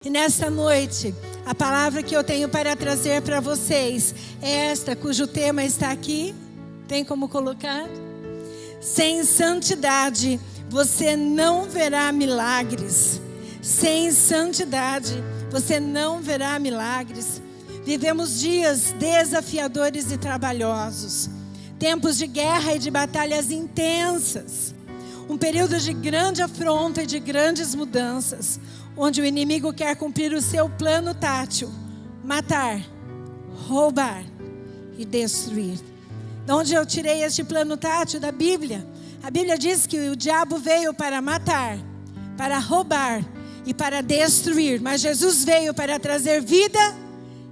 E nesta noite, a palavra que eu tenho para trazer para vocês é esta, cujo tema está aqui. Tem como colocar? Sem santidade, você não verá milagres. Sem santidade, você não verá milagres. Vivemos dias desafiadores e trabalhosos. Tempos de guerra e de batalhas intensas. Um período de grande afronta e de grandes mudanças, onde o inimigo quer cumprir o seu plano tátil: matar, roubar e destruir. De onde eu tirei este plano tátil? Da Bíblia. A Bíblia diz que o diabo veio para matar, para roubar e para destruir, mas Jesus veio para trazer vida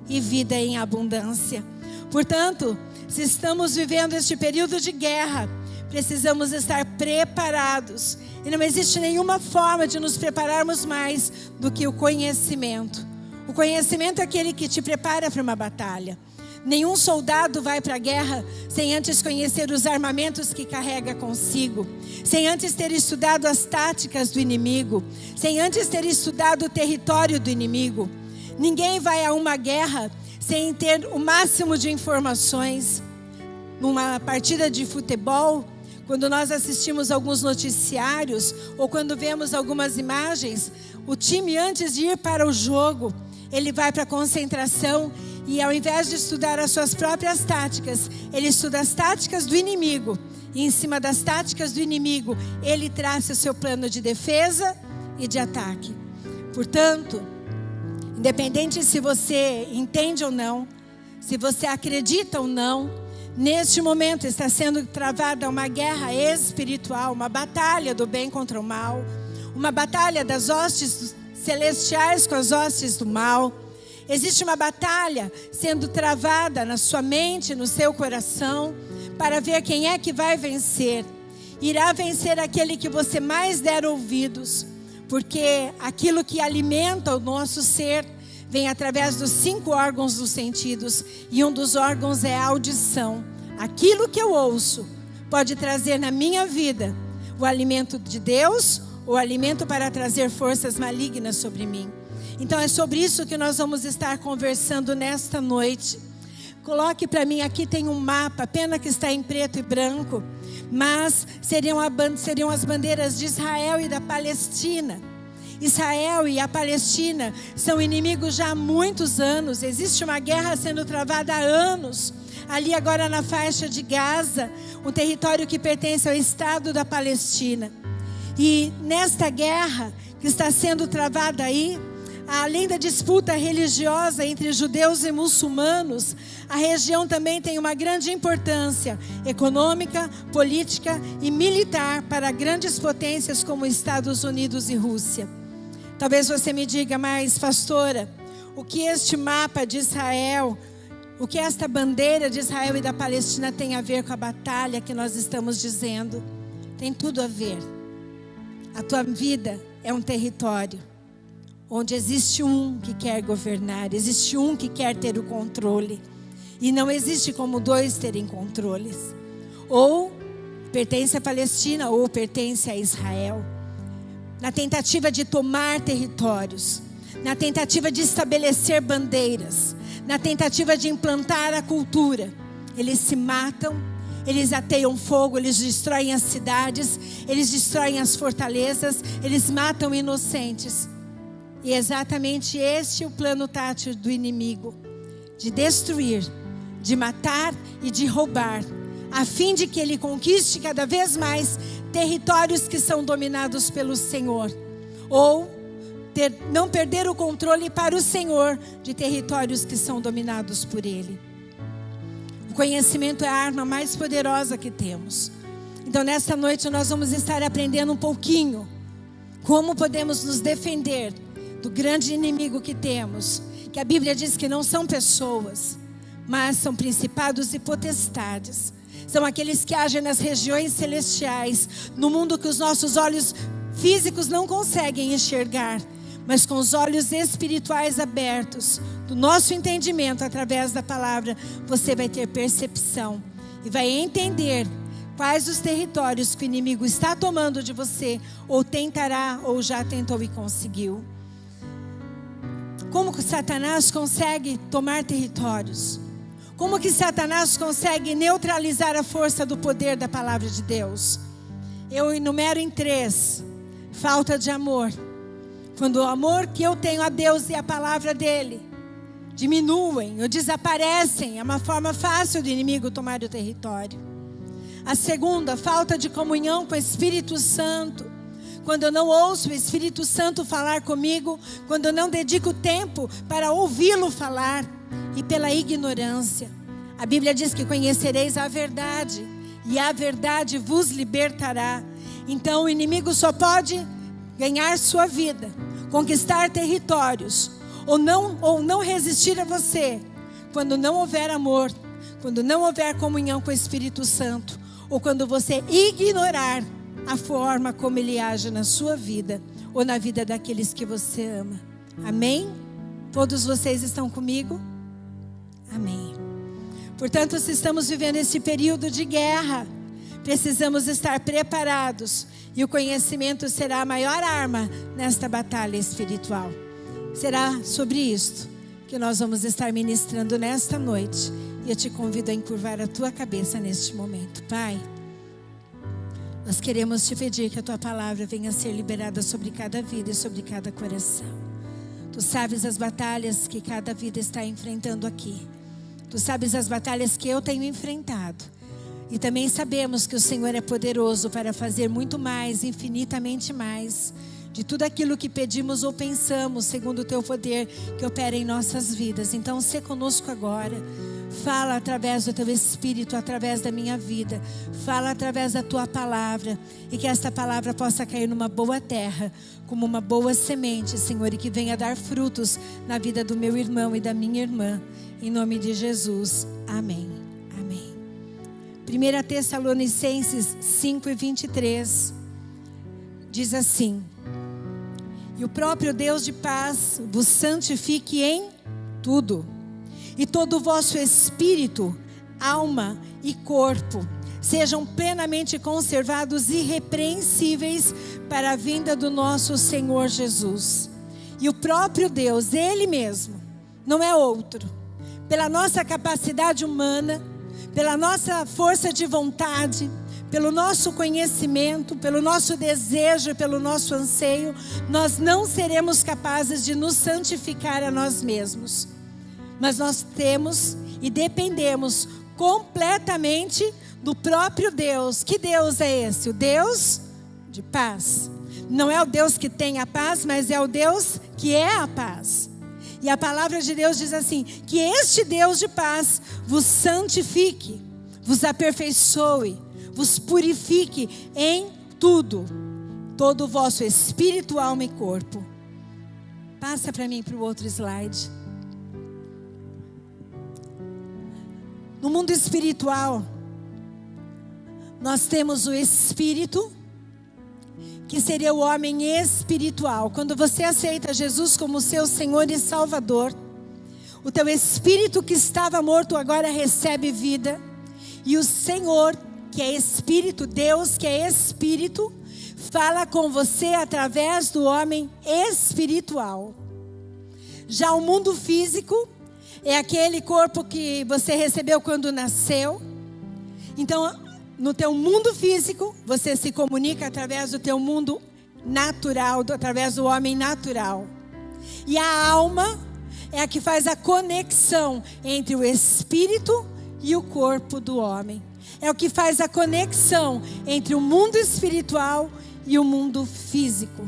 e vida em abundância. Portanto, se estamos vivendo este período de guerra, precisamos estar preparados. E não existe nenhuma forma de nos prepararmos mais do que o conhecimento. O conhecimento é aquele que te prepara para uma batalha. Nenhum soldado vai para a guerra sem antes conhecer os armamentos que carrega consigo, sem antes ter estudado as táticas do inimigo, sem antes ter estudado o território do inimigo. Ninguém vai a uma guerra sem ter o máximo de informações. Numa partida de futebol, quando nós assistimos alguns noticiários ou quando vemos algumas imagens, o time, antes de ir para o jogo, ele vai para a concentração e, ao invés de estudar as suas próprias táticas, ele estuda as táticas do inimigo. E em cima das táticas do inimigo, ele traça o seu plano de defesa e de ataque. Portanto, independente se você entende ou não, se você acredita ou não, neste momento está sendo travada uma guerra espiritual, uma batalha do bem contra o mal, uma batalha das hostes celestiais com as hostes do mal. Existe uma batalha sendo travada na sua mente, no seu coração, para ver quem é que vai vencer. Irá vencer aquele que você mais der ouvidos, porque aquilo que alimenta o nosso ser vem através dos 5 órgãos dos sentidos, e um dos órgãos é a audição. Aquilo que eu ouço pode trazer na minha vida o alimento de Deus ou o alimento para trazer forças malignas sobre mim. Então é sobre isso que nós vamos estar conversando nesta noite. Coloque para mim, aqui tem um mapa, pena que está em preto e branco, mas seriam as bandeiras de Israel e da Palestina. Israel e a Palestina são inimigos já há muitos anos. Existe uma guerra sendo travada há anos. Ali agora na faixa de Gaza, um território que pertence ao Estado da Palestina. E nesta guerra que está sendo travada aí, além da disputa religiosa entre judeus e muçulmanos, a região também tem uma grande importância econômica, política e militar para grandes potências como Estados Unidos e Rússia. Talvez você me diga, mas pastora, o que este mapa de Israel, o que esta bandeira de Israel e da Palestina tem a ver com a batalha que nós estamos dizendo? Tem tudo a ver. A tua vida é um território onde existe um que quer governar, existe um que quer ter o controle. E não existe como 2 terem controles. Ou pertence à Palestina ou pertence a Israel. Na tentativa de tomar territórios, na tentativa de estabelecer bandeiras, na tentativa de implantar a cultura, eles se matam, eles ateiam fogo, eles destroem as cidades, eles destroem as fortalezas, eles matam inocentes. E exatamente este é o plano tátil do inimigo, de destruir, de matar e de roubar, a fim de que ele conquiste cada vez mais territórios que são dominados pelo Senhor, ou não perder o controle para o Senhor de territórios que são dominados por Ele. O conhecimento é a arma mais poderosa que temos. Então nesta noite nós vamos estar aprendendo um pouquinho como podemos nos defender do grande inimigo que temos, que a Bíblia diz que não são pessoas, mas são principados e potestades. São aqueles que agem nas regiões celestiais, no mundo que os nossos olhos físicos não conseguem enxergar, mas com os olhos espirituais abertos, do nosso entendimento através da palavra, você vai ter percepção e vai entender quais os territórios que o inimigo está tomando de você, ou tentará, ou já tentou e conseguiu. Como que Satanás consegue tomar territórios? Como que Satanás consegue neutralizar a força do poder da palavra de Deus? Eu enumero em 3. Falta de amor. Quando o amor que eu tenho a Deus e a palavra dele diminuem ou desaparecem, é uma forma fácil do inimigo tomar o território. A segunda, falta de comunhão com o Espírito Santo. Quando eu não ouço o Espírito Santo falar comigo, quando eu não dedico tempo para ouvi-lo falar, e pela ignorância. A Bíblia diz que conhecereis a verdade, e a verdade vos libertará. Então o inimigo só pode ganhar sua vida, conquistar territórios, ou não resistir a você, quando não houver amor, quando não houver comunhão com o Espírito Santo, ou quando você ignorar a forma como ele age na sua vida, ou na vida daqueles que você ama. Amém? Todos vocês estão comigo? Amém. Portanto, se estamos vivendo esse período de guerra, precisamos estar preparados, e o conhecimento será a maior arma nesta batalha espiritual. Será sobre isto que nós vamos estar ministrando nesta noite, e eu te convido a encurvar a tua cabeça neste momento. Pai, nós queremos te pedir que a tua palavra venha a ser liberada sobre cada vida e sobre cada coração. Tu sabes as batalhas que cada vida está enfrentando aqui. Tu sabes as batalhas que eu tenho enfrentado. E também sabemos que o Senhor é poderoso para fazer muito mais, infinitamente mais, de tudo aquilo que pedimos ou pensamos, segundo o teu poder que opera em nossas vidas. Então, sê conosco agora. Fala através do teu Espírito, através da minha vida. Fala através da tua palavra. E que esta palavra possa cair numa boa terra, como uma boa semente, Senhor, e que venha dar frutos na vida do meu irmão e da minha irmã. Em nome de Jesus. Amém. Amém. 1 Tessalonicenses 5:23 diz assim: e o próprio Deus de paz vos santifique em tudo, e todo o vosso espírito, alma e corpo sejam plenamente conservados irrepreensíveis para a vinda do nosso Senhor Jesus. E o próprio Deus, Ele mesmo, não é outro, pela nossa capacidade humana, pela nossa força de vontade, pelo nosso conhecimento, pelo nosso desejo, pelo nosso anseio, nós não seremos capazes de nos santificar a nós mesmos. Mas nós temos e dependemos completamente do próprio Deus. Que Deus é esse? O Deus de paz. Não é o Deus que tem a paz, mas é o Deus que é a paz. E a palavra de Deus diz assim: que este Deus de paz vos santifique, vos aperfeiçoe, vos purifique em tudo, todo o vosso espírito, alma e corpo. Passa para mim para o outro slide. No mundo espiritual, nós temos o espírito, que seria o homem espiritual. Quando você aceita Jesus como seu Senhor e Salvador, o teu espírito que estava morto agora recebe vida. E o Senhor, que é Espírito, Deus que é Espírito, fala com você através do homem espiritual. Já o mundo físico é aquele corpo que você recebeu quando nasceu. Então, no teu mundo físico, você se comunica através do teu mundo natural, através do homem natural. E a alma é a que faz a conexão entre o espírito e o corpo do homem. É o que faz a conexão entre o mundo espiritual e o mundo físico.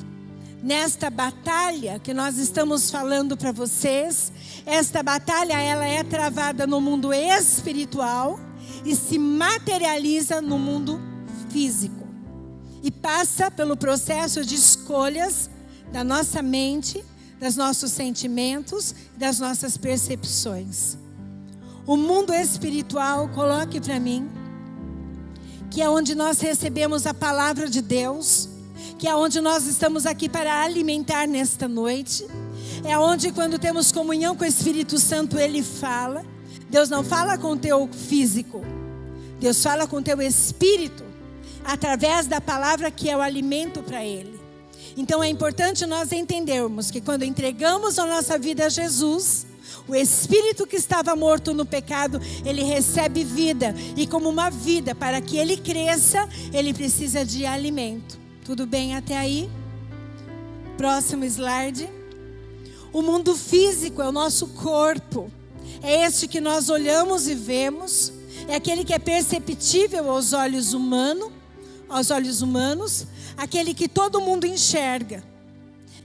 Nesta batalha que nós estamos falando para vocês, esta batalha ela é travada no mundo espiritual e se materializa no mundo físico. E passa pelo processo de escolhas da nossa mente, dos nossos sentimentos, das nossas percepções. O mundo espiritual, coloque para mim, que é onde nós recebemos a palavra de Deus, que é onde nós estamos aqui para alimentar nesta noite. É onde, quando temos comunhão com o Espírito Santo, Ele fala. Deus não fala com o teu físico, Deus fala com o teu espírito, através da palavra que é o alimento para Ele. Então é importante nós entendermos que quando entregamos a nossa vida a Jesus, o espírito que estava morto no pecado, ele recebe vida. E como uma vida, para que ele cresça, ele precisa de alimento. Tudo bem até aí? Próximo slide. O mundo físico é o nosso corpo. É este que nós olhamos e vemos. É aquele que é perceptível aos olhos humanos. Aquele que todo mundo enxerga.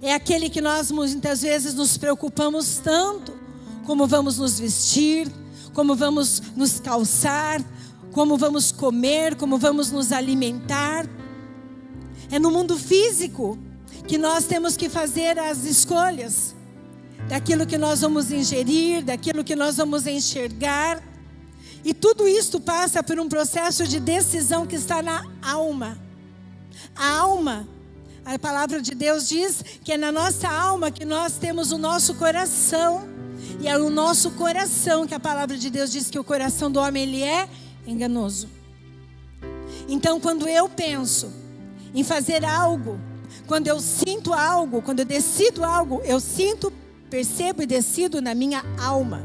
É aquele que nós muitas vezes nos preocupamos tanto. Como vamos nos vestir, como vamos nos calçar, como vamos comer, como vamos nos alimentar. É no mundo físico que nós temos que fazer as escolhas. Daquilo que nós vamos ingerir, daquilo que nós vamos enxergar. E tudo isso passa por um processo de decisão que está na alma. A alma, a palavra de Deus diz que é na nossa alma que nós temos o nosso coração. E é o nosso coração que a palavra de Deus diz que o coração do homem ele é enganoso. Então quando eu penso em fazer algo, quando eu sinto algo, quando eu decido algo, eu sinto, percebo e decido na minha alma.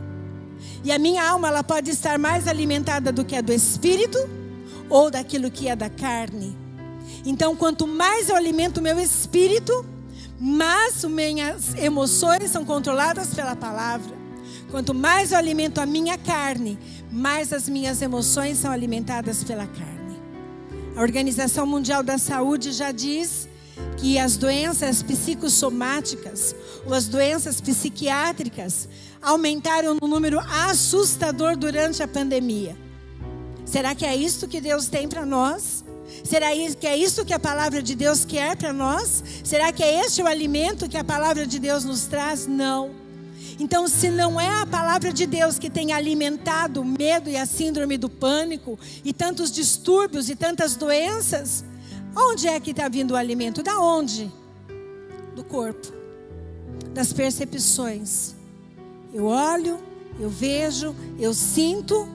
E a minha alma ela pode estar mais alimentada do que a do espírito ou daquilo que é da carne. Então quanto mais eu alimento o meu espírito, mais minhas emoções são controladas pela palavra. Quanto mais eu alimento a minha carne, mais as minhas emoções são alimentadas pela carne. A Organização Mundial da Saúde já diz que as doenças psicossomáticas ou as doenças psiquiátricas aumentaram num número assustador durante a pandemia. Será que é isso que Deus tem para nós? Será que é isso que a palavra de Deus quer para nós? Será que é este o alimento que a palavra de Deus nos traz? Não. Então, se não é a palavra de Deus que tem alimentado o medo e a síndrome do pânico, e tantos distúrbios e tantas doenças, onde é que está vindo o alimento? Da onde? Do corpo, das percepções. Eu olho, eu vejo, eu sinto,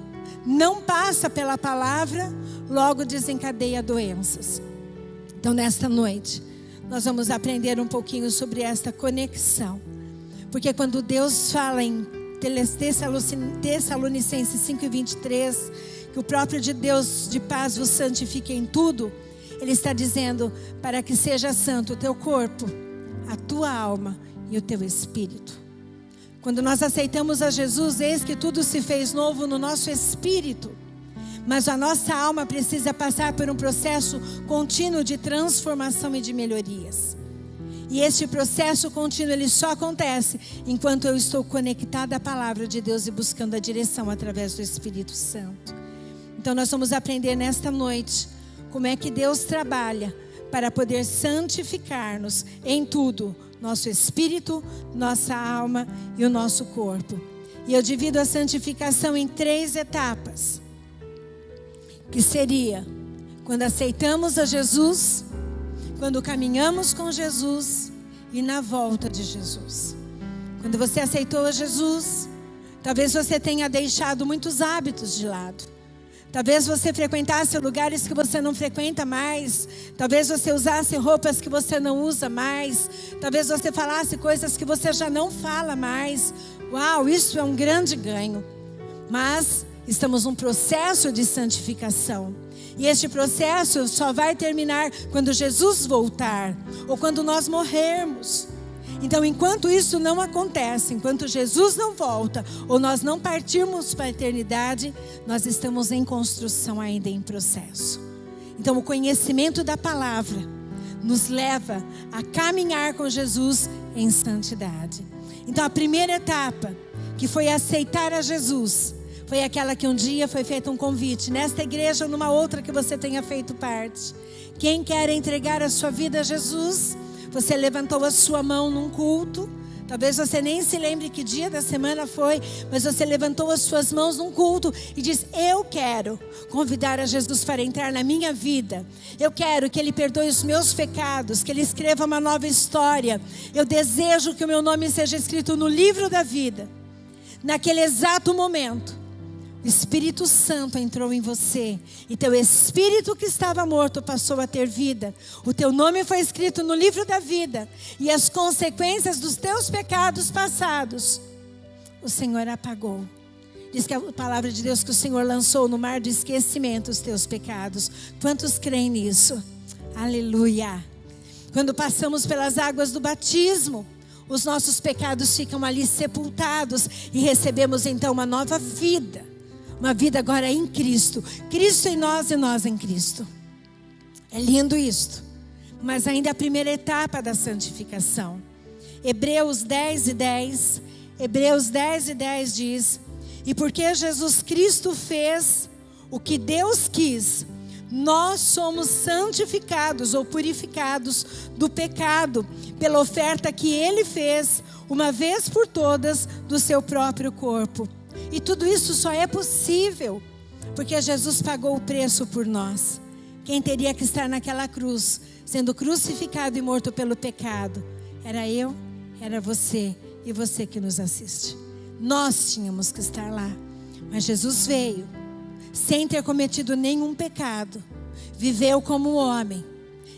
não passa pela palavra, logo desencadeia doenças. Então, nesta noite, nós vamos aprender um pouquinho sobre esta conexão. Porque quando Deus fala em Tessalonicenses 5:23, que o próprio de Deus de paz vos santifique em tudo, Ele está dizendo para que seja santo o teu corpo, a tua alma e o teu espírito. Quando nós aceitamos a Jesus, eis que tudo se fez novo no nosso espírito. Mas a nossa alma precisa passar por um processo contínuo de transformação e de melhorias. E este processo contínuo, ele só acontece enquanto eu estou conectada à palavra de Deus e buscando a direção através do Espírito Santo. Então nós vamos aprender nesta noite como é que Deus trabalha para poder santificar-nos em tudo, nosso espírito, nossa alma e o nosso corpo. E eu divido a santificação em 3 etapas, que seria quando aceitamos a Jesus, quando caminhamos com Jesus e na volta de Jesus. Quando você aceitou a Jesus, talvez você tenha deixado muitos hábitos de lado. Talvez você frequentasse lugares que você não frequenta mais. Talvez você usasse roupas que você não usa mais. Talvez você falasse coisas que você já não fala mais. Uau, isso é um grande ganho. Mas estamos num processo de santificação. E este processo só vai terminar quando Jesus voltar, ou quando nós morrermos. Então, enquanto isso não acontece, enquanto Jesus não volta, ou nós não partirmos para a eternidade, nós estamos em construção ainda, em processo. Então, o conhecimento da palavra nos leva a caminhar com Jesus em santidade. Então, a primeira etapa, que foi aceitar a Jesus, foi aquela que um dia foi feito um convite, nesta igreja ou numa outra que você tenha feito parte. Quem quer entregar a sua vida a Jesus, você levantou a sua mão num culto. Talvez você nem se lembre que dia da semana foi, mas você levantou as suas mãos num culto e disse: eu quero convidar a Jesus para entrar na minha vida. Eu quero que Ele perdoe os meus pecados, que Ele escreva uma nova história. Eu desejo que o meu nome seja escrito no livro da vida. Naquele exato momento, O Espírito Santo entrou em você e teu espírito que estava morto passou a ter vida. O teu nome foi escrito no livro da vida e as consequências dos teus pecados passados o Senhor apagou. Diz que a palavra de Deus que o Senhor lançou no mar do esquecimento os teus pecados. Quantos creem nisso? Aleluia! Quando passamos pelas águas do batismo, os nossos pecados ficam ali sepultados e recebemos então uma nova vida. Uma vida agora em Cristo. Cristo em nós e nós em Cristo. É lindo isto. Mas ainda é a primeira etapa da santificação. Hebreus 10:10. Hebreus 10:10 diz: e porque Jesus Cristo fez o que Deus quis, nós somos santificados ou purificados do pecado pela oferta que Ele fez uma vez por todas do seu próprio corpo. E tudo isso só é possível porque Jesus pagou o preço por nós. Quem teria que estar naquela cruz, sendo crucificado e morto pelo pecado? Era eu, era você e você que nos assiste. Nós tínhamos que estar lá. Mas Jesus veio sem ter cometido nenhum pecado. Viveu como homem.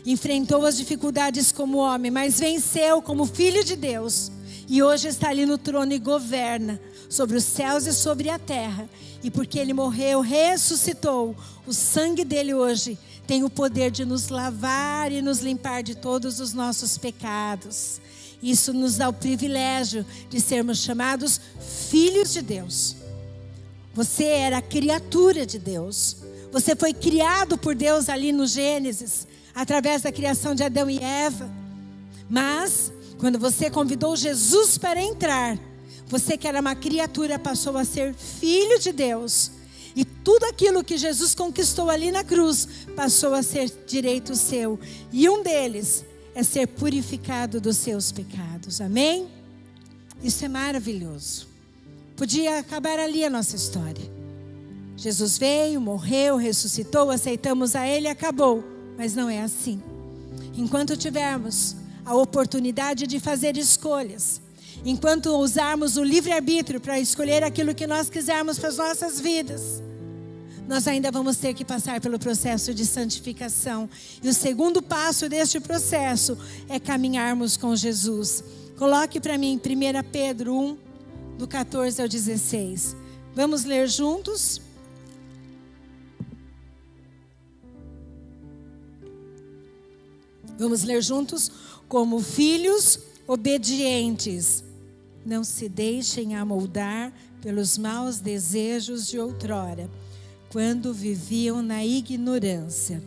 Enfrentou as dificuldades como homem, mas venceu como filho de Deus. E hoje está ali no trono e governa sobre os céus e sobre a terra. E porque Ele morreu, ressuscitou, o sangue dele hoje tem o poder de nos lavar e nos limpar de todos os nossos pecados. Isso nos dá o privilégio de sermos chamados filhos de Deus. Você era criatura de Deus. Você foi criado por Deus ali no Gênesis, através da criação de Adão e Eva. Mas quando você convidou Jesus para entrar, você que era uma criatura passou a ser filho de Deus. E tudo aquilo que Jesus conquistou ali na cruz passou a ser direito seu. E um deles é ser purificado dos seus pecados. Amém? Isso é maravilhoso. Podia acabar ali a nossa história. Jesus veio, morreu, ressuscitou, aceitamos a Ele e acabou. Mas não é assim. Enquanto tivermos a oportunidade de fazer escolhas, enquanto usarmos o livre-arbítrio para escolher aquilo que nós quisermos para as nossas vidas, nós ainda vamos ter que passar pelo processo de santificação. E o segundo passo deste processo é caminharmos com Jesus. Coloque para mim 1 Pedro 1, do 14 ao 16. Vamos ler juntos? Vamos ler juntos? Como filhos obedientes, não se deixem amoldar pelos maus desejos de outrora, quando viviam na ignorância.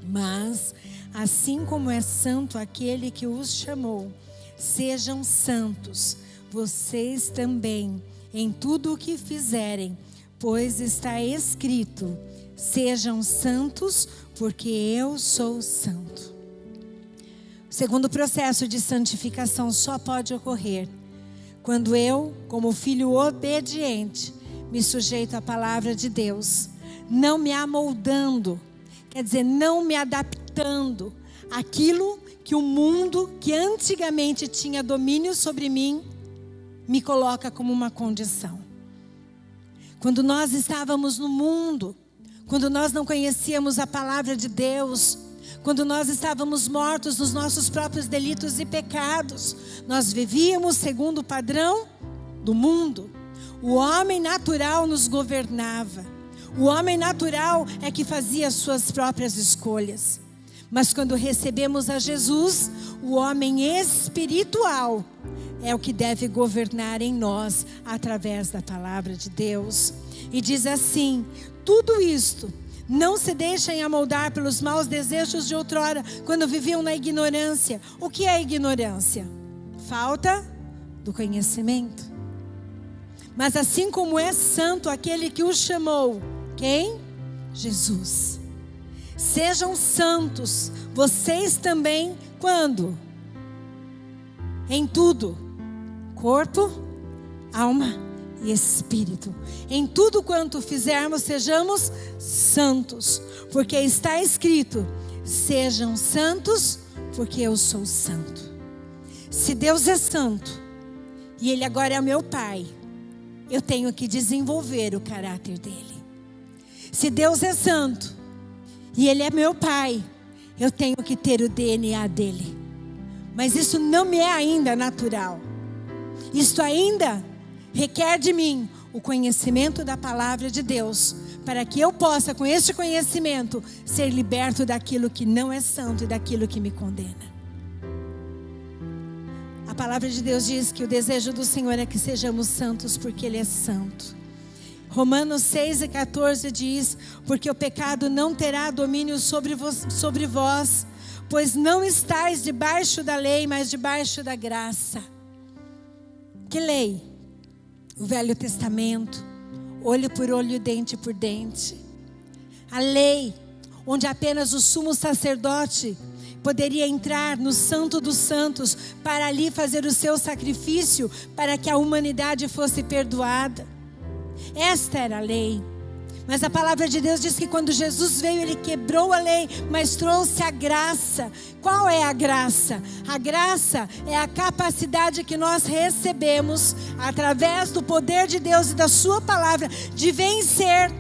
Mas, assim como é santo aquele que os chamou, sejam santos, vocês também, em tudo o que fizerem, pois está escrito: sejam santos, porque eu sou santo. O segundo processo de santificação só pode ocorrer quando eu, como filho obediente, me sujeito à palavra de Deus, não me amoldando, quer dizer, não me adaptando àquilo que o mundo, que antigamente tinha domínio sobre mim, me coloca como uma condição. Quando nós estávamos no mundo, quando nós não conhecíamos a palavra de Deus, quando nós estávamos mortos nos nossos próprios delitos e pecados, nós vivíamos segundo o padrão do mundo. O homem natural nos governava. O homem natural é que fazia as suas próprias escolhas. Mas quando recebemos a Jesus, o homem espiritual é o que deve governar em nós através da palavra de Deus. E diz assim: tudo isto, não se deixem amoldar pelos maus desejos de outrora, quando viviam na ignorância. O que é ignorância? Falta do conhecimento. Mas assim como é santo aquele que os chamou, quem? Jesus. Sejam santos, vocês também, quando? Em tudo. Corpo, alma e espírito. Em tudo quanto fizermos, sejamos santos, porque está escrito: sejam santos, porque eu sou santo. Se Deus é santo, e Ele agora é meu Pai, eu tenho que desenvolver o caráter dele. Se Deus é santo e Ele é meu Pai, eu tenho que ter o DNA dele. Mas isso não me é ainda natural. Isso ainda requer de mim o conhecimento da palavra de Deus, para que eu possa, com este conhecimento, ser liberto daquilo que não é santo e daquilo que me condena. A palavra de Deus diz que o desejo do Senhor é que sejamos santos, porque Ele é santo. Romanos 6:14 diz: porque o pecado não terá domínio sobre vós, pois não estáis debaixo da lei, mas debaixo da graça. Que lei? O Velho Testamento, olho por olho, dente por dente. A lei, onde apenas o sumo sacerdote poderia entrar no Santo dos Santos para ali fazer o seu sacrifício para que a humanidade fosse perdoada. Esta era a lei. Mas a palavra de Deus diz que quando Jesus veio, Ele quebrou a lei, mas trouxe a graça. Qual é a graça? A graça é a capacidade que nós recebemos através do poder de Deus e da sua palavra de vencer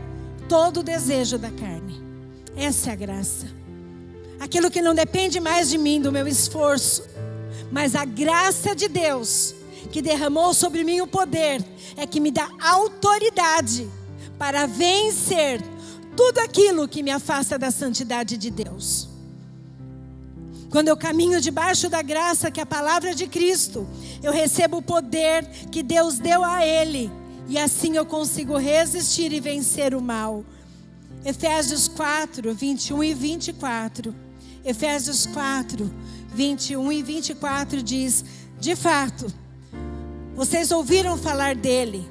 todo o desejo da carne. Essa é a graça. Aquilo que não depende mais de mim, do meu esforço, mas a graça de Deus que derramou sobre mim o poder é que me dá autoridade para vencer tudo aquilo que me afasta da santidade de Deus. Quando eu caminho debaixo da graça, que é a palavra de Cristo, eu recebo o poder que Deus deu a Ele, e assim eu consigo resistir e vencer o mal. Efésios 4, 21 e 24. Efésios 4, 21 e 24 diz: de fato, vocês ouviram falar dele,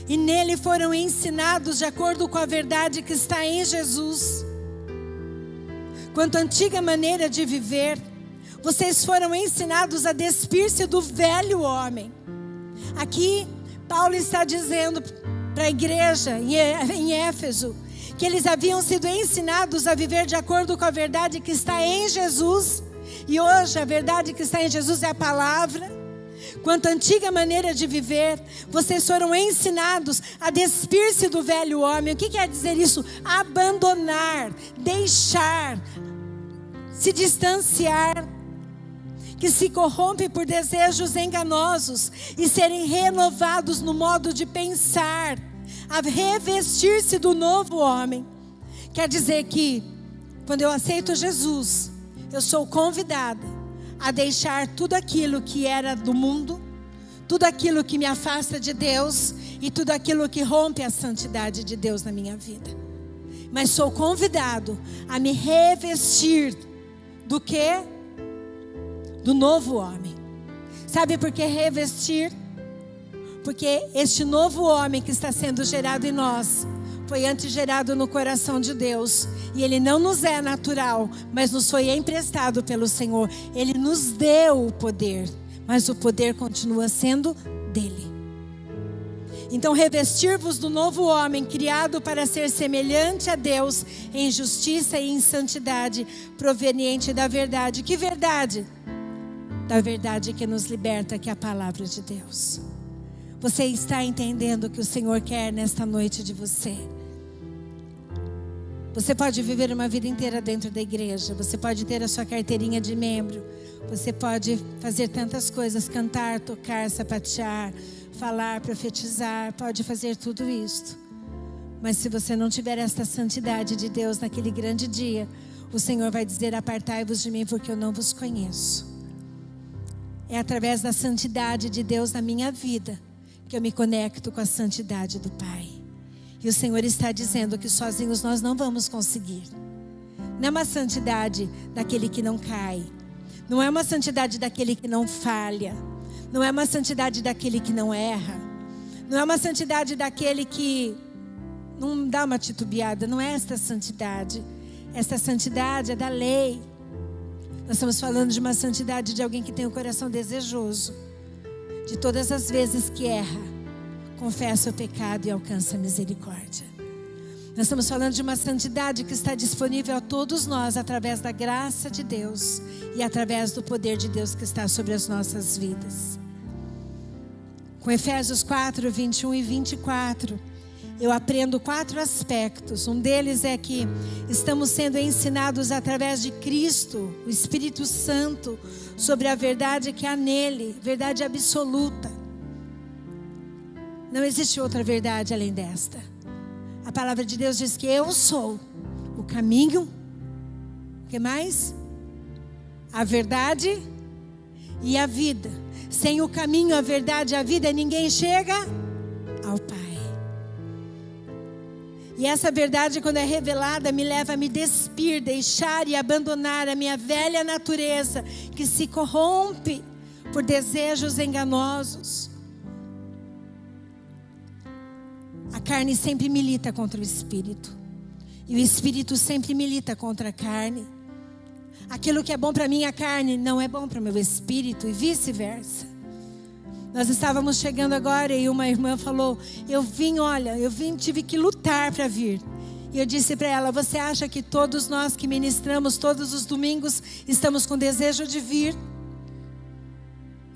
e nele foram ensinados de acordo com a verdade que está em Jesus. Quanto à antiga maneira de viver, vocês foram ensinados a despir-se do velho homem. Aqui, Paulo está dizendo para a igreja em Éfeso que eles haviam sido ensinados a viver de acordo com a verdade que está em Jesus. E hoje a verdade que está em Jesus é a palavra. Quanto à antiga maneira de viver, vocês foram ensinados a despir-se do velho homem. O que quer dizer isso? Abandonar, deixar, se distanciar, que se corrompe por desejos enganosos e serem renovados no modo de pensar, a revestir-se do novo homem. Quer dizer que quando eu aceito Jesus, eu sou convidada a deixar tudo aquilo que era do mundo, tudo aquilo que me afasta de Deus e tudo aquilo que rompe a santidade de Deus na minha vida. Mas sou convidado a me revestir do quê? Do novo homem. Sabe por que revestir? Porque este novo homem que está sendo gerado em nós foi antes gerado no coração de Deus. E ele não nos é natural, mas nos foi emprestado pelo Senhor. Ele nos deu o poder, mas o poder continua sendo dele. Então, revestir-vos do novo homem, criado para ser semelhante a Deus em justiça e em santidade, proveniente da verdade. Que verdade? Da verdade que nos liberta, que é a palavra de Deus. Você está entendendo o que o Senhor quer nesta noite de você? Você pode viver uma vida inteira dentro da igreja. Você pode ter a sua carteirinha de membro. Você pode fazer tantas coisas, cantar, tocar, sapatear, falar, profetizar. Pode fazer tudo isso. Mas se você não tiver esta santidade de Deus naquele grande dia, o Senhor vai dizer: apartai-vos de mim, porque eu não vos conheço. É através da santidade de Deus na minha vida que eu me conecto com a santidade do Pai. E o Senhor está dizendo que sozinhos nós não vamos conseguir. Não é uma santidade daquele que não cai. Não é uma santidade daquele que não falha. Não é uma santidade daquele que não erra. Não é uma santidade daquele que não dá uma titubeada. Não é esta santidade. Esta santidade é da lei. Nós estamos falando de uma santidade de alguém que tem o coração desejoso. De todas as vezes que erra, confessa o pecado e alcança a misericórdia. Nós estamos falando de uma santidade que está disponível a todos nós através da graça de Deus e através do poder de Deus que está sobre as nossas vidas. Com Efésios 4, 21 e 24, eu aprendo 4 aspectos. Um deles é que estamos sendo ensinados através de Cristo, o Espírito Santo, sobre a verdade que há nele, verdade absoluta. Não existe outra verdade além desta. A palavra de Deus diz que eu sou o caminho, o que mais? A verdade e a vida. Sem o caminho, a verdade e a vida, ninguém chega ao Pai. E essa verdade, quando é revelada, me leva a me despir, deixar e abandonar a minha velha natureza, que se corrompe por desejos enganosos. A carne sempre milita contra o Espírito. E o Espírito sempre milita contra a carne. Aquilo que é bom para minha carne não é bom para o meu espírito, e vice-versa. Nós estávamos chegando agora e uma irmã falou, tive que lutar para vir. E eu disse para ela, você acha que todos nós que ministramos todos os domingos estamos com desejo de vir?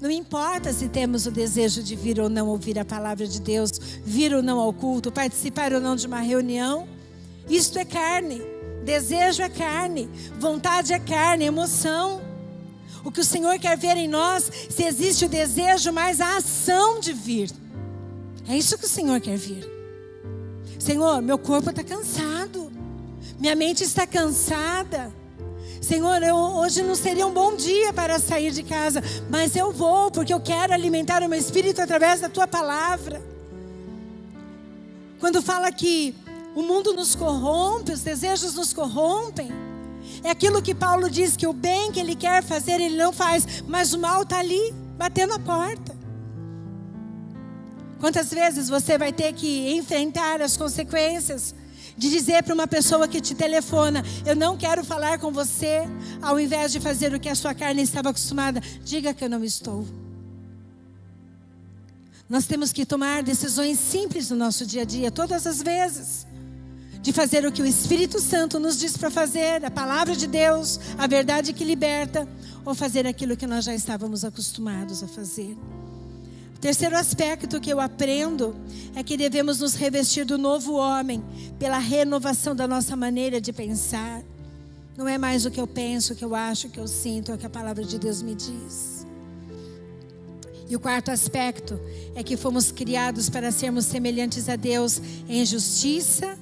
Não importa se temos o desejo de vir ou não ouvir a palavra de Deus, vir ou não ao culto, participar ou não de uma reunião. Isto é carne. Desejo é carne, vontade é carne, emoção. O que o Senhor quer ver em nós, se existe o desejo, mas a ação de vir. É isso que o Senhor quer vir. Senhor, meu corpo está cansado, minha mente está cansada. Senhor, hoje não seria um bom dia para sair de casa, mas eu vou, porque eu quero alimentar o meu espírito através da Tua palavra. Quando fala que o mundo nos corrompe, os desejos nos corrompem. É aquilo que Paulo diz, que o bem que ele quer fazer, ele não faz. Mas o mal está ali, batendo a porta. Quantas vezes você vai ter que enfrentar as consequências de dizer para uma pessoa que te telefona, eu não quero falar com você, ao invés de fazer o que a sua carne estava acostumada, diga que eu não estou. Nós temos que tomar decisões simples no nosso dia a dia, todas as vezes. De fazer o que o Espírito Santo nos diz para fazer, a palavra de Deus, a verdade que liberta, ou fazer aquilo que nós já estávamos acostumados a fazer. O terceiro aspecto que eu aprendo é que devemos nos revestir do novo homem, pela renovação da nossa maneira de pensar. Não é mais o que eu penso, o que eu acho, o que eu sinto, é o que a palavra de Deus me diz. E o quarto aspecto é que fomos criados para sermos semelhantes a Deus em justiça,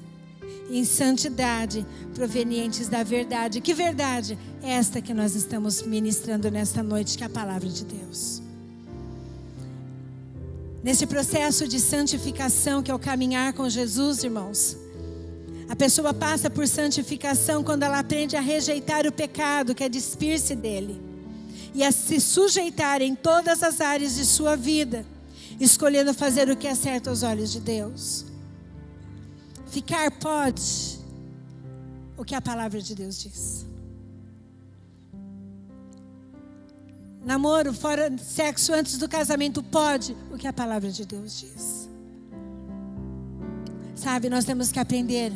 em santidade, provenientes da verdade. Que verdade? Esta que nós estamos ministrando nesta noite, que é a palavra de Deus. Nesse processo de santificação, que é o caminhar com Jesus, irmãos, a pessoa passa por santificação quando ela aprende a rejeitar o pecado, que é despir-se dele, e a se sujeitar em todas as áreas de sua vida, escolhendo fazer o que é certo aos olhos de Deus. Ficar pode o que a palavra de Deus diz. Namoro, fora sexo antes do casamento, pode o que a palavra de Deus diz. Sabe, nós temos que aprender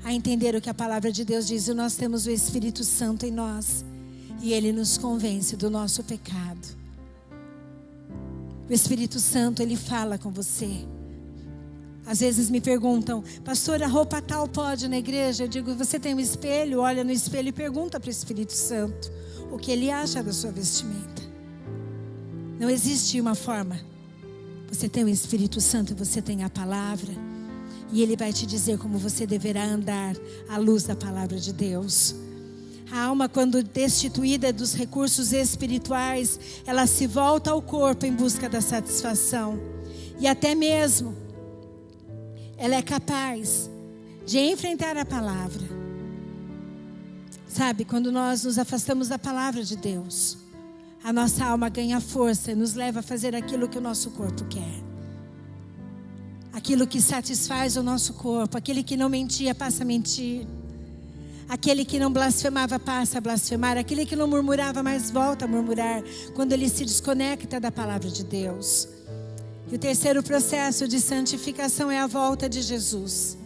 a entender o que a palavra de Deus diz. E nós temos o Espírito Santo em nós, e Ele nos convence do nosso pecado. O Espírito Santo, Ele fala com você. Às vezes me perguntam, pastor, a roupa tal pode na igreja? Eu digo, você tem um espelho? Olha no espelho e pergunta para o Espírito Santo o que ele acha da sua vestimenta. Não existe uma forma. Você tem o Espírito Santo, você tem a palavra, e ele vai te dizer como você deverá andar à luz da palavra de Deus. A alma, quando destituída dos recursos espirituais, ela se volta ao corpo em busca da satisfação. E até mesmo ela é capaz de enfrentar a palavra. Sabe, quando nós nos afastamos da palavra de Deus, a nossa alma ganha força e nos leva a fazer aquilo que o nosso corpo quer. Aquilo que satisfaz o nosso corpo. Aquele que não mentia passa a mentir. Aquele que não blasfemava passa a blasfemar. Aquele que não murmurava mais volta a murmurar, quando ele se desconecta da palavra de Deus. E o terceiro processo de santificação é a volta de Jesus.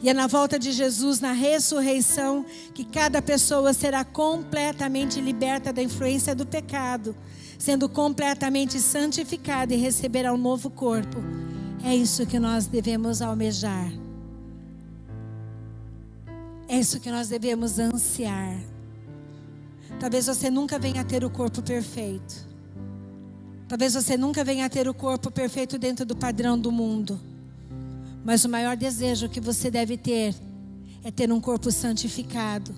E é na volta de Jesus, na ressurreição, que cada pessoa será completamente liberta da influência do pecado, sendo completamente santificado e receberá um novo corpo. É isso que nós devemos almejar. É isso que nós devemos ansiar. Talvez você nunca venha a ter o corpo perfeito. Talvez você nunca venha a ter o corpo perfeito dentro do padrão do mundo. Mas o maior desejo que você deve ter é ter um corpo santificado,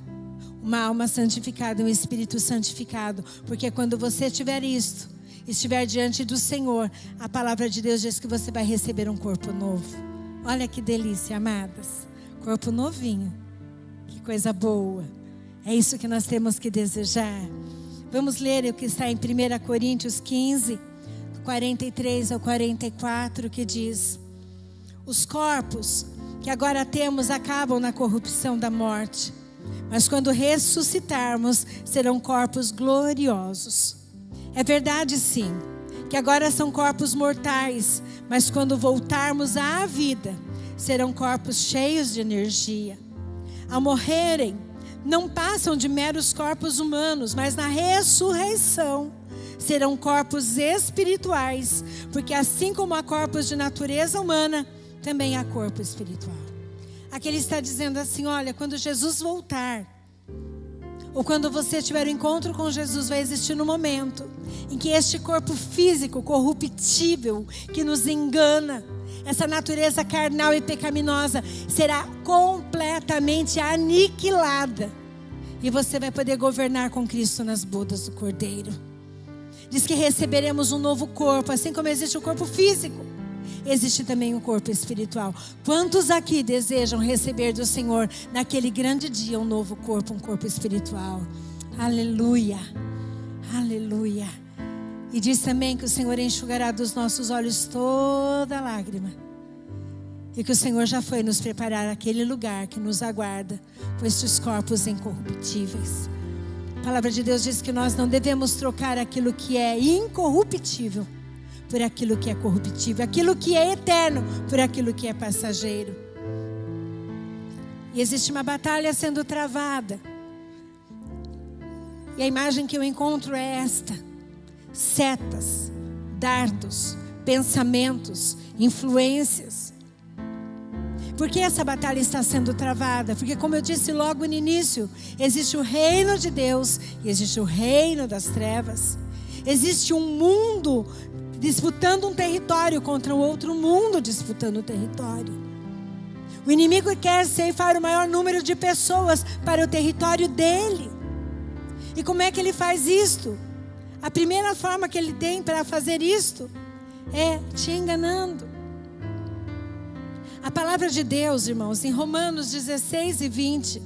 uma alma santificada, um espírito santificado. Porque quando você tiver isto, estiver diante do Senhor, a palavra de Deus diz que você vai receber um corpo novo. Olha que delícia, amadas. Corpo novinho. Que coisa boa. É isso que nós temos que desejar. Vamos ler o que está em 1 Coríntios 15, 43 ao 44, que diz: os corpos que agora temos acabam na corrupção da morte, mas quando ressuscitarmos, serão corpos gloriosos. É verdade, sim, que agora são corpos mortais, mas quando voltarmos à vida, serão corpos cheios de energia. Ao morrerem, não passam de meros corpos humanos, mas na ressurreição serão corpos espirituais, porque assim como há corpos de natureza humana, também há corpo espiritual. Aqui ele está dizendo assim: olha, quando Jesus voltar, ou quando você tiver um encontro com Jesus, vai existir um momento em que este corpo físico corruptível, que nos engana, essa natureza carnal e pecaminosa, será completamente aniquilada. E você vai poder governar com Cristo nas bodas do Cordeiro. Diz que receberemos um novo corpo, assim como existe o corpo físico, existe também o corpo espiritual. Quantos aqui desejam receber do Senhor, naquele grande dia, um novo corpo, um corpo espiritual? Aleluia, aleluia. E diz também que o Senhor enxugará dos nossos olhos toda lágrima. E que o Senhor já foi nos preparar aquele lugar que nos aguarda, com estes corpos incorruptíveis. A palavra de Deus diz que nós não devemos trocar aquilo que é incorruptível por aquilo que é corruptível, aquilo que é eterno por aquilo que é passageiro. E existe uma batalha sendo travada. E a imagem que eu encontro é esta: setas, dardos, pensamentos, influências. Por que essa batalha está sendo travada? Porque, como eu disse logo no início, existe o reino de Deus e existe o reino das trevas. Existe um mundo disputando um território contra o outro mundo disputando o território. O inimigo quer ceifar o maior número de pessoas para o território dele. E como é que ele faz isto? A primeira forma que ele tem para fazer isto é te enganando. A palavra de Deus, irmãos, em Romanos 16 e 20,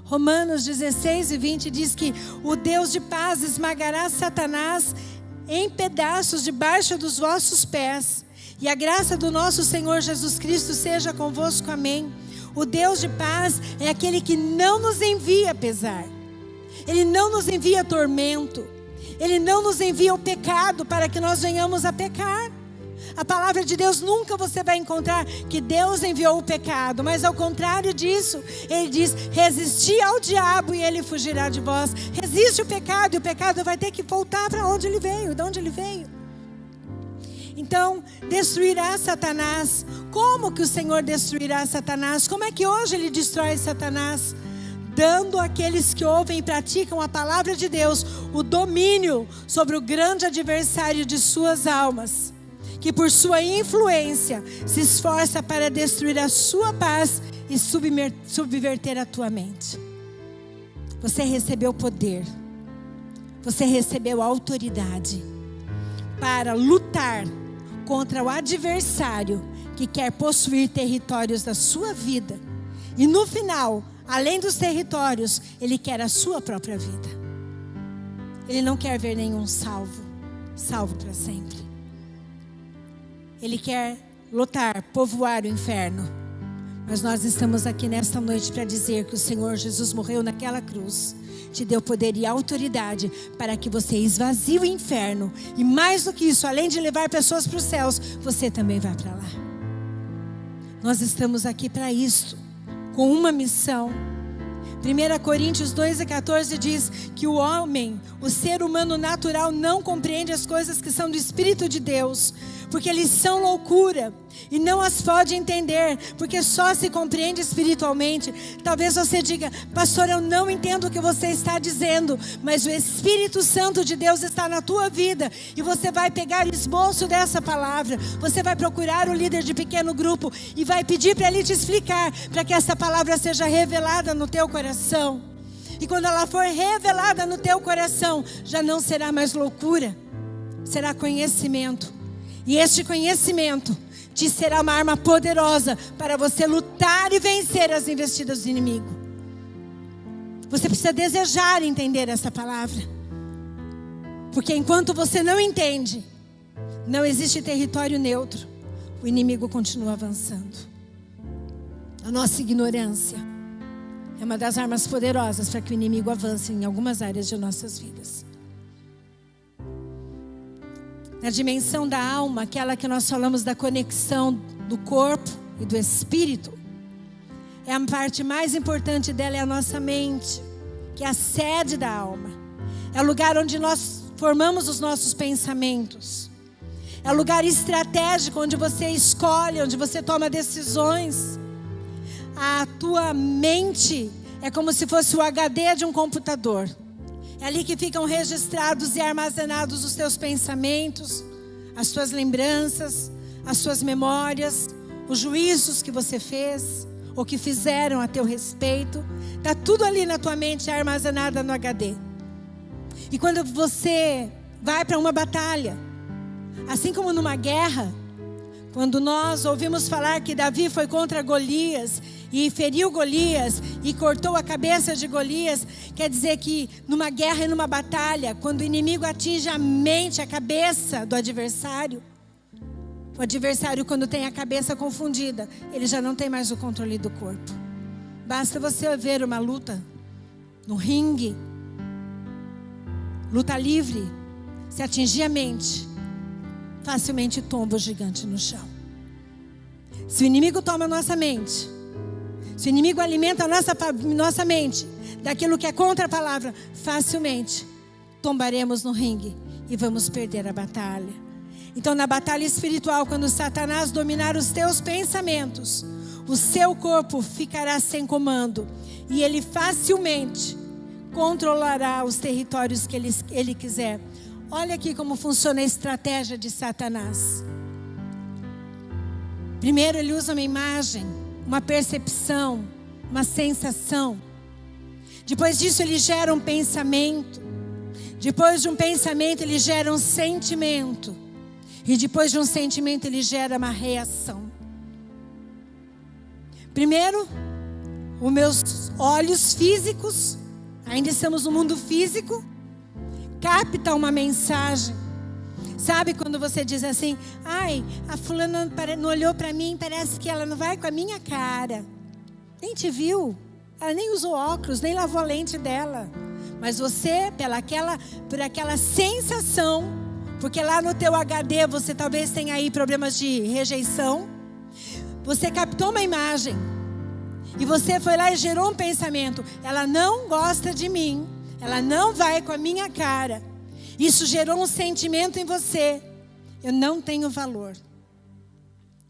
Romanos 16 e 20 diz que o Deus de paz esmagará Satanás em pedaços debaixo dos vossos pés. E a graça do nosso Senhor Jesus Cristo seja convosco, amém. O Deus de paz é aquele que não nos envia pesar. Ele não nos envia tormento. Ele não nos envia o pecado para que nós venhamos a pecar. A palavra de Deus, nunca você vai encontrar que Deus enviou o pecado, mas ao contrário disso, ele diz: resisti ao diabo e ele fugirá de vós. Resiste o pecado e o pecado vai ter que voltar para onde ele veio, de onde ele veio. Então, destruirá Satanás. Como que o Senhor destruirá Satanás? Como é que hoje ele destrói Satanás? Dando àqueles que ouvem e praticam a palavra de Deus o domínio sobre o grande adversário de suas almas, que por sua influência se esforça para destruir a sua paz e subverter a tua mente. Você recebeu poder, você recebeu autoridade para lutar contra o adversário que quer possuir territórios da sua vida. E no final, além dos territórios, ele quer a sua própria vida. Ele não quer ver nenhum salvo para sempre. Ele quer lutar, povoar o inferno. Mas nós estamos aqui nesta noite para dizer que o Senhor Jesus morreu naquela cruz, te deu poder e autoridade para que você esvazie o inferno. E mais do que isso, além de levar pessoas para os céus, você também vai para lá. Nós estamos aqui para isto, com uma missão: 1 Coríntios 2:14 diz que o homem, o ser humano natural, não compreende as coisas que são do Espírito de Deus, porque eles são loucura e não as pode entender, porque só se compreende espiritualmente. Talvez você diga: pastor, eu não entendo o que você está dizendo, mas o Espírito Santo de Deus está na tua vida, e você vai pegar o esboço dessa palavra, você vai procurar o líder de pequeno grupo e vai pedir para ele te explicar, para que essa palavra seja revelada no teu coração. E quando ela for revelada no teu coração, já não será mais loucura, será conhecimento. E este conhecimento te será uma arma poderosa para você lutar e vencer as investidas do inimigo. Você precisa desejar entender essa palavra, porque enquanto você não entende, não existe território neutro. O inimigo continua avançando. A nossa ignorância é uma das armas poderosas para que o inimigo avance em algumas áreas de nossas vidas. Na dimensão da alma, aquela que nós falamos da conexão do corpo e do espírito, a parte mais importante dela é a nossa mente, que é a sede da alma. É o lugar onde nós formamos os nossos pensamentos. É o lugar estratégico onde você escolhe, onde você toma decisões. A tua mente é como se fosse o HD de um computador. É ali que ficam registrados e armazenados os teus pensamentos, as tuas lembranças, as tuas memórias, os juízos que você fez ou que fizeram a teu respeito. Está tudo ali na tua mente, armazenada no HD. E quando você vai para uma batalha, assim como numa guerra, quando nós ouvimos falar que Davi foi contra Golias e feriu Golias e cortou a cabeça de Golias, quer dizer que numa guerra e numa batalha, quando o inimigo atinge a mente, a cabeça do adversário, o adversário, quando tem a cabeça confundida, ele já não tem mais o controle do corpo. Basta você ver uma luta no ringue, luta livre, se atingir a mente, facilmente tomba o gigante no chão. Se o inimigo toma a nossa mente, se o inimigo alimenta a nossa mente daquilo que é contra a palavra, facilmente tombaremos no ringue e vamos perder a batalha. Então, na batalha espiritual, quando Satanás dominar os teus pensamentos, o seu corpo ficará sem comando e ele facilmente controlará os territórios que ele quiser. Olha aqui como funciona a estratégia de Satanás. Primeiro, ele usa uma imagem, uma percepção, uma sensação. Depois disso, ele gera um pensamento. Depois de um pensamento, ele gera um sentimento. E depois de um sentimento, ele gera uma reação. Primeiro, os meus olhos físicos, ainda estamos no mundo físico, capta uma mensagem. Sabe quando você diz assim: ai, a fulana não olhou para mim, parece que ela não vai com a minha cara. Nem te viu, ela nem usou óculos, nem lavou a lente dela. Mas você, por aquela sensação, porque lá no teu HD você talvez tenha aí problemas de rejeição, você captou uma imagem e você foi lá e gerou um pensamento: ela não gosta de mim, ela não vai com a minha cara. Isso gerou um sentimento em você: eu não tenho valor,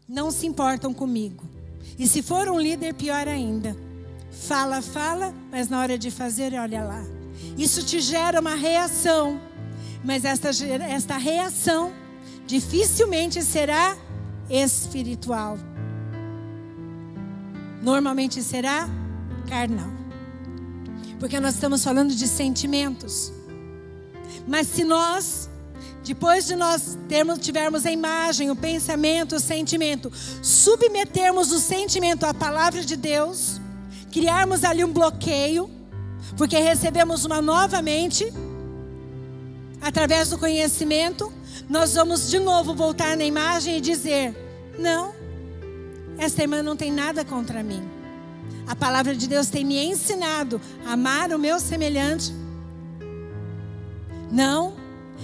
não se importam comigo. E se for um líder, pior ainda, fala, mas na hora de fazer, olha lá. Isso te gera uma reação, mas esta reação dificilmente será espiritual, normalmente será carnal, porque nós estamos falando de sentimentos. Mas se nós, depois de nós tivermos a imagem, o pensamento, o sentimento, submetermos o sentimento à palavra de Deus, criarmos ali um bloqueio, porque recebemos uma nova mente, através do conhecimento, nós vamos de novo voltar na imagem e dizer: não, esta irmã não tem nada contra mim. A palavra de Deus tem me ensinado a amar o meu semelhante. Não,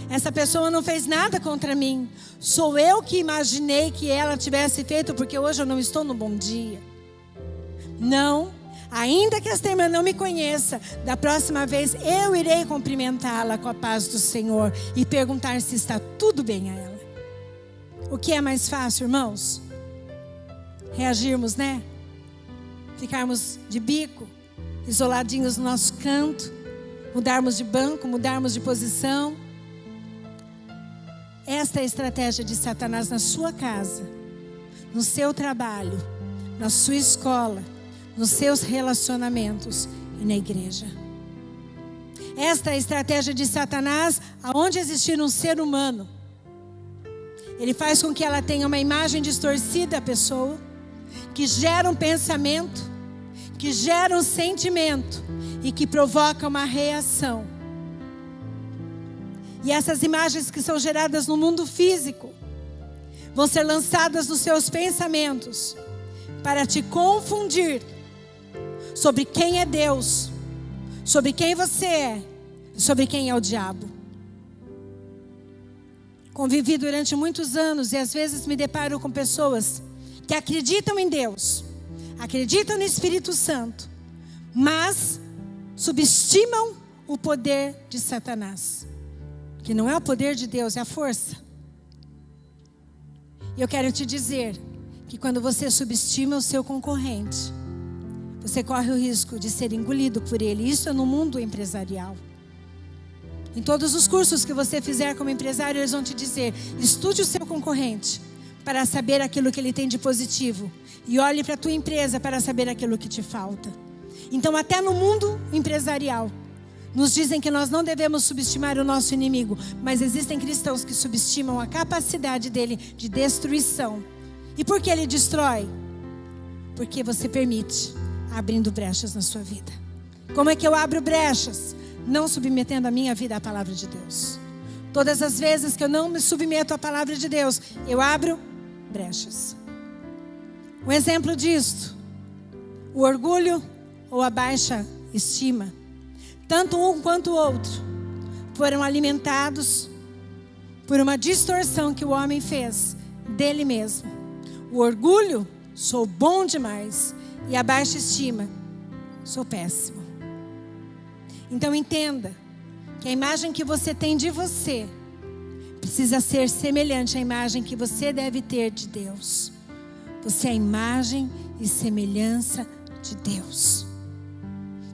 essa pessoa não fez nada contra mim. Sou eu que imaginei que ela tivesse feito, porque hoje eu não estou no bom dia. Não, Ainda que esta irmã não me conheça, da próxima vez eu irei cumprimentá-la com a paz do Senhor e perguntar se está tudo bem a ela. O que é mais fácil, irmãos? Reagirmos, né? Ficarmos de bico, isoladinhos no nosso canto, mudarmos de banco, mudarmos de posição. Esta é a estratégia de Satanás na sua casa, no seu trabalho, na sua escola, nos seus relacionamentos e na igreja. Esta é a estratégia de Satanás aonde existir um ser humano. Ele faz com que ela tenha uma imagem distorcida da pessoa, que gera um pensamento, que gera um sentimento e que provoca uma reação. E essas imagens que são geradas no mundo físico vão ser lançadas nos seus pensamentos para te confundir sobre quem é Deus, sobre quem você é, sobre quem é o diabo. Convivi durante muitos anos e às vezes me deparo com pessoas que acreditam em Deus, acreditam no Espírito Santo, mas subestimam o poder de Satanás, que não é o poder de Deus, é a força. E eu quero te dizer que quando você subestima o seu concorrente, você corre o risco de ser engolido por ele. Isso é no mundo empresarial. Em todos os cursos que você fizer como empresário, eles vão te dizer: estude o seu concorrente para saber aquilo que ele tem de positivo e olhe para a tua empresa para saber aquilo que te falta. Então, até no mundo empresarial, nos dizem que nós não devemos subestimar o nosso inimigo, mas existem cristãos que subestimam a capacidade dele de destruição. E por que ele destrói? Porque você permite, abrindo brechas na sua vida. Como é que eu abro brechas? Não submetendo a minha vida à palavra de Deus. Todas as vezes que eu não me submeto à palavra de Deus, eu abro brechas. Um exemplo disto: o orgulho ou a baixa estima. Tanto um quanto o outro foram alimentados por uma distorção que o homem fez dele mesmo. O orgulho, sou bom demais, e a baixa estima, sou péssimo. Então entenda que a imagem que você tem de você precisa ser semelhante à imagem que você deve ter de Deus. Você é a imagem e semelhança de Deus.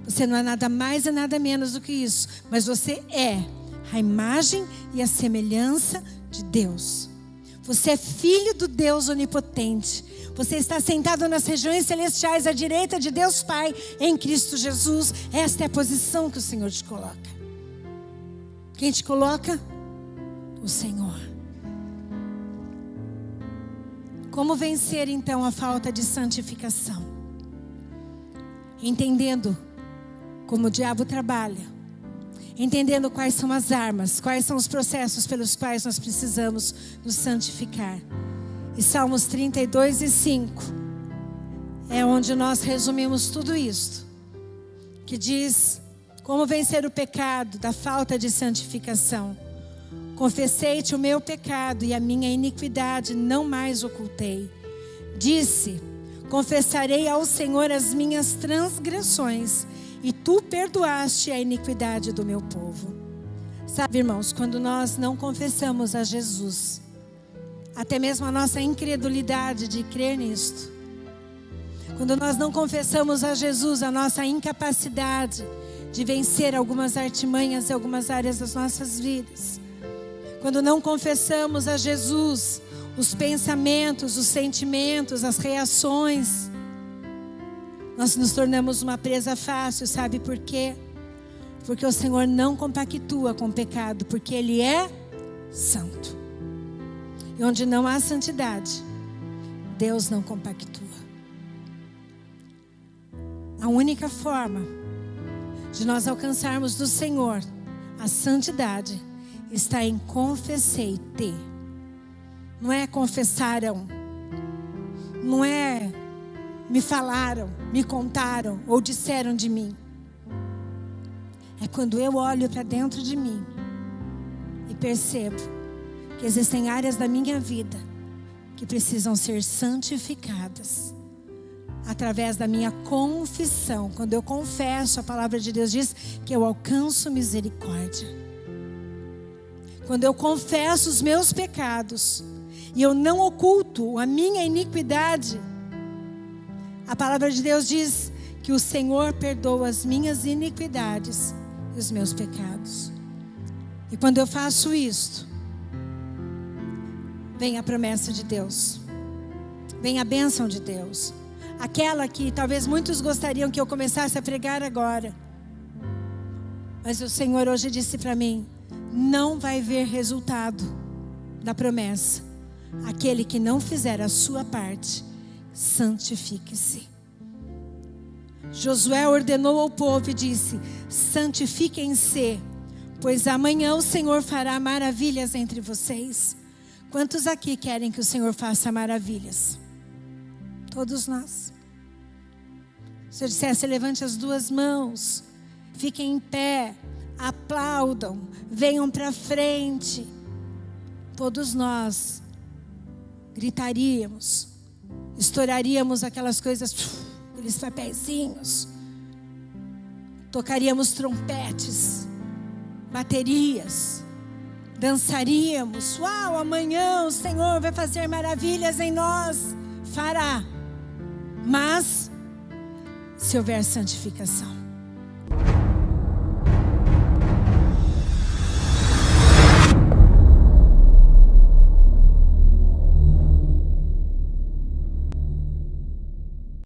Você não é nada mais e nada menos do que isso, mas você é a imagem e a semelhança de Deus. Você é filho do Deus onipotente. Você está sentado nas regiões celestiais à direita de Deus Pai em Cristo Jesus. Esta é a posição que o Senhor te coloca. Quem te coloca? O Senhor. Como vencer então a falta de santificação? Entendendo como o diabo trabalha, entendendo quais são as armas, quais são os processos pelos quais nós precisamos nos santificar. E Salmos 32:5 é onde nós resumimos tudo isto, que diz como vencer o pecado da falta de santificação. Confessei-te o meu pecado e a minha iniquidade não mais ocultei. Disse: confessarei ao Senhor as minhas transgressões, e tu perdoaste a iniquidade do meu povo. Sabe, irmãos, quando nós não confessamos a Jesus, até mesmo a nossa incredulidade de crer nisto, quando nós não confessamos a Jesus a nossa incapacidade de vencer algumas artimanhas em algumas áreas das nossas vidas, quando não confessamos a Jesus os pensamentos, os sentimentos, as reações, nós nos tornamos uma presa fácil. Sabe por quê? Porque o Senhor não compactua com o pecado, porque Ele é santo. E onde não há santidade, Deus não compactua. A única forma de nós alcançarmos do Senhor a santidade está em confessei-te. Não é confessaram, não é me falaram, me contaram ou disseram de mim. É quando eu olho para dentro de mim e percebo que existem áreas da minha vida que precisam ser santificadas através da minha confissão. Quando eu confesso, a palavra de Deus diz que eu alcanço misericórdia. Quando eu confesso os meus pecados e eu não oculto a minha iniquidade, a palavra de Deus diz que o Senhor perdoa as minhas iniquidades e os meus pecados. E quando eu faço isto, vem a promessa de Deus, vem a bênção de Deus, aquela que talvez muitos gostariam que eu começasse a pregar agora, mas o Senhor hoje disse para mim: não vai ver resultado da promessa aquele que não fizer a sua parte. Santifique-se. Josué ordenou ao povo e disse: santifiquem-se, pois amanhã o Senhor fará maravilhas entre vocês. Quantos aqui querem que o Senhor faça maravilhas? Todos nós. Se eu dissesse, levante as duas mãos, fiquem em pé, aplaudam, venham para frente. Todos nós gritaríamos, estouraríamos aquelas coisas, aqueles papeizinhos, tocaríamos trompetes, baterias, dançaríamos. Uau, amanhã o Senhor vai fazer maravilhas em nós. Fará, mas se houver santificação.